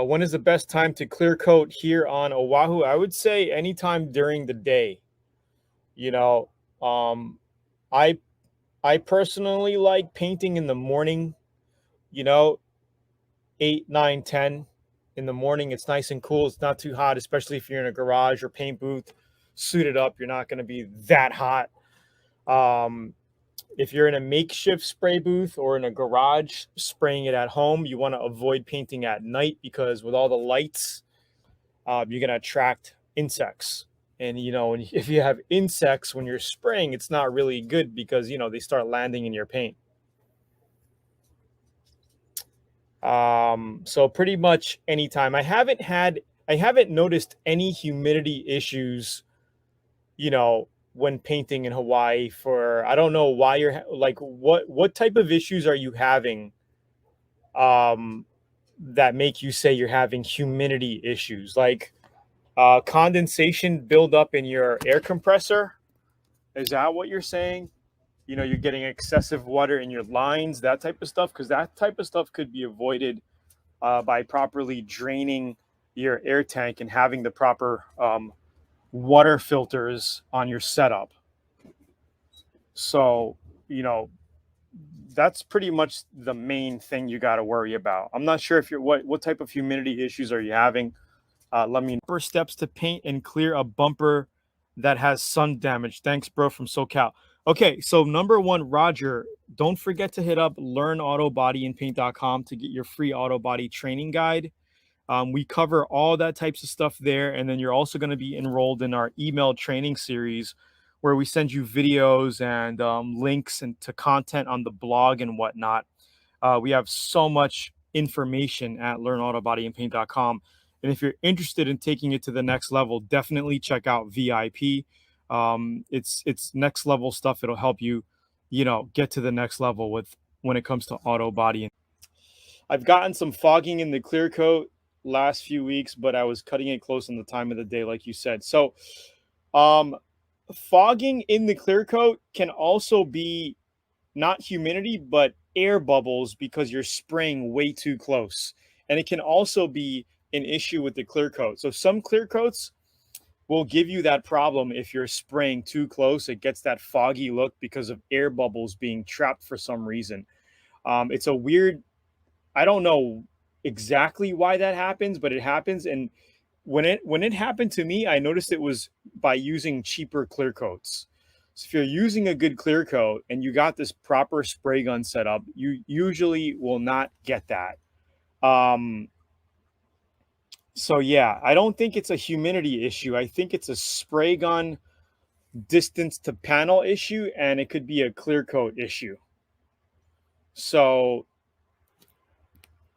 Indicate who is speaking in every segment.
Speaker 1: When is the best time to clear coat here on Oahu? I would say anytime during the day. You know, um, I I personally like painting in the morning. You know, 8, 9, 10 in the morning. It's nice and cool. It's not too hot, especially if you're in a garage or paint booth, suited up. You're not going to be that hot. Um, if you're in a makeshift spray booth or in a garage spraying it at home, you want to avoid painting at night because with all the lights, you're going to attract insects. And, if you have insects when you're spraying, it's not really good because, they start landing in your paint. So pretty much anytime. I haven't noticed any humidity issues, when painting in Hawaii I don't know why like, what type of issues are you having, um, that make you say you're having humidity issues? Like, condensation buildup in your air compressor? Is that what you're saying? You're getting excessive water in your lines, that type of stuff, because that type of stuff could be avoided by properly draining your air tank and having the proper water filters on your setup. So, you know, that's pretty much the main thing you got to worry about. I'm not sure if you're what type of humidity issues are you having. Let me know. First steps to paint and clear a bumper that has sun damage. Thanks, bro, from SoCal. Okay, so number one, Roger, don't forget to hit up LearnAutoBodyAndPaint.com to get your free auto body training guide. We cover all that types of stuff there, and then you're also going to be enrolled in our email training series, where we send you videos and links and to content on the blog and whatnot. We have so much information at LearnAutoBodyAndPaint.com. And if you're interested in taking it to the next level, definitely check out VIP. It's next level stuff. It'll help you, get to the next level when it comes to auto body. I've gotten some fogging in the clear coat last few weeks, but I was cutting it close on the time of the day, like you said. So, um, fogging in the clear coat can also be not humidity, but air bubbles because you're spraying way too close. And it can also be an issue with the clear coat. So some clear coats will give you that problem if you're spraying too close. It gets that foggy look because of air bubbles being trapped for some reason. It's a weird, I don't know exactly why that happens, but it happens. And when it happened to me, I noticed it was by using cheaper clear coats. So if you're using a good clear coat and you got this proper spray gun set up, you usually will not get that. Um, so yeah, I don't think it's a humidity issue. I think it's a spray gun distance to panel issue, and it could be a clear coat issue. So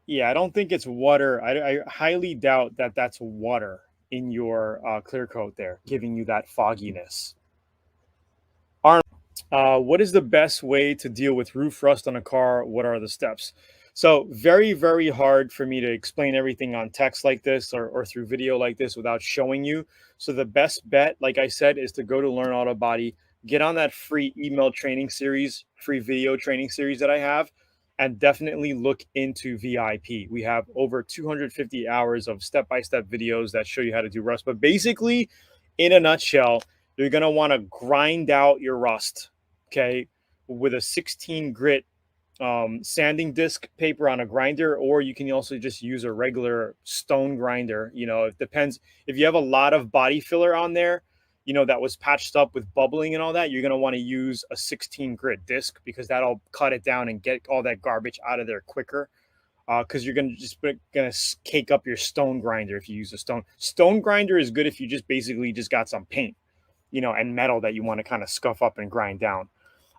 Speaker 1: yeah, I don't think it's water. I highly doubt that that's water in your clear coat there, giving you that fogginess. What is the best way to deal with roof rust on a car? What are the steps? So very, very hard for me to explain everything on text like this or through video like this without showing you. So the best bet, like I said, is to go to Learn Auto Body, get on that free email training series, free video training series that I have, and definitely look into VIP. We have over 250 hours of step-by-step videos that show you how to do rust. But basically, in a nutshell, you're going to want to grind out your rust, okay, with a 16 grit sanding disc paper on a grinder, or you can also just use a regular stone grinder. It depends. If you have a lot of body filler on there, that was patched up with bubbling and all that, you're going to want to use a 16 grit disc because that'll cut it down and get all that garbage out of there quicker. Because you're going to cake up your stone grinder if you use a stone grinder is good if you just basically just got some paint, and metal that you want to kind of scuff up and grind down.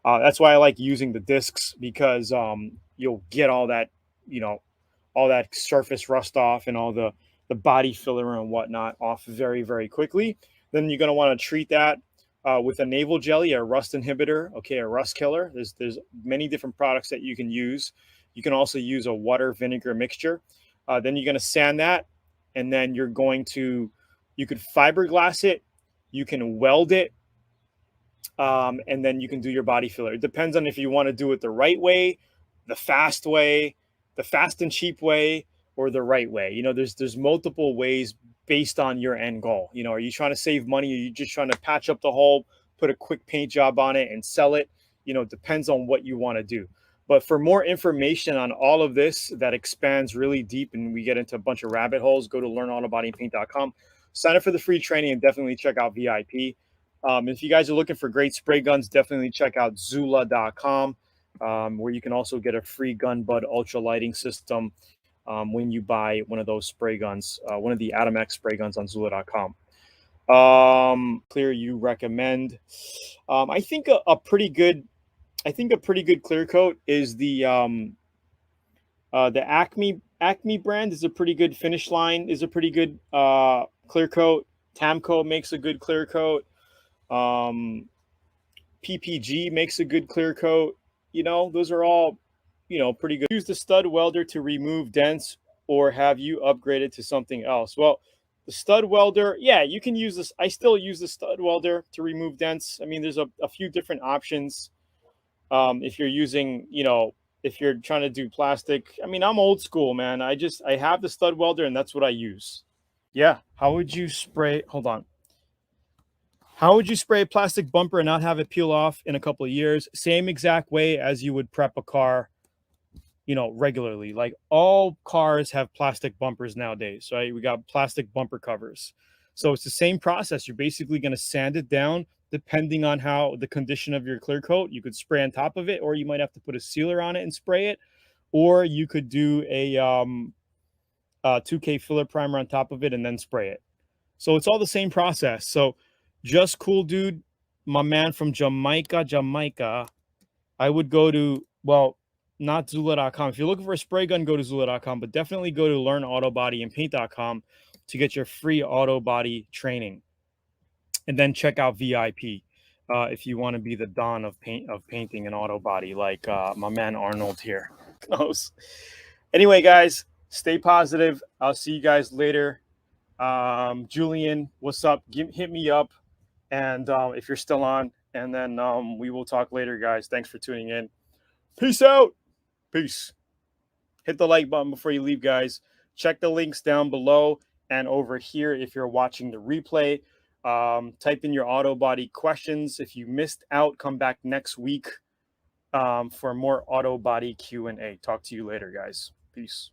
Speaker 1: That's why I like using the discs because you'll get all that, all that surface rust off and all the body filler and whatnot off very, very quickly. Then you're going to want to treat that with a navel jelly, a rust inhibitor, okay, a rust killer. There's many different products that you can use. You can also use a water vinegar mixture. Then you're going to sand that, and then you could fiberglass it, you can weld it, and then you can do your body filler. It depends on if you want to do it the right way, the fast and cheap way, or the right way. You know, there's multiple ways based on your end goal. You know, are you trying to save money? Are you just trying to patch up the hole, put a quick paint job on it and sell it? You know, it depends on what you want to do. But for more information on all of this that expands really deep and we get into a bunch of rabbit holes, go to LearnAutoBodyAndPaint.com. Sign up for the free training and definitely check out VIP. If you guys are looking for great spray guns, definitely check out Zula.com, where you can also get a free gun bud ultra lighting system when you buy one of those spray guns, one of the Atom X spray guns on Zula.com. Clear you recommend. I think a pretty good clear coat is the Acme brand is a pretty good. Finish Line is a pretty good clear coat. Tamco makes a good clear coat. PPG makes a good clear coat. You know, those are all, you know, pretty good. Use the stud welder to remove dents, or have you upgraded to something else? Well, the stud welder, yeah, you can use this. I still use the stud welder to remove dents. I mean, there's a few different options. If you're using, you know, if you're trying to do plastic, I mean, I'm old school, man. I have the stud welder and that's what I use. Yeah. How would you spray? Hold on. How would you spray a plastic bumper and not have it peel off in a couple of years? Same exact way as you would prep a car, you know, regularly. Like all cars have plastic bumpers nowadays, right? We got plastic bumper covers. So it's the same process. You're basically going to sand it down depending on how the condition of your clear coat. You could spray on top of it, or you might have to put a sealer on it and spray it, or you could do a 2K filler primer on top of it and then spray it. So it's all the same process. So just cool, dude, my man from Jamaica. I would go to, well, not Zula.com. If you're looking for a spray gun, go to Zula.com, but definitely go to LearnAutoBodyAndPaint.com to get your free auto body training. And then check out VIP if you want to be the don of painting an auto body, like my man Arnold here knows. Anyway, guys, stay positive. I'll see you guys later. Julian, what's up? Hit me up, and if you're still on, and then we will talk later, guys. Thanks for tuning in. Peace out. Peace. Hit the like button before you leave, guys. Check the links down below and over here if you're watching the replay. Type in your auto body questions. If you missed out, come back next week for more auto body Q&A. Talk to you later, guys. Peace.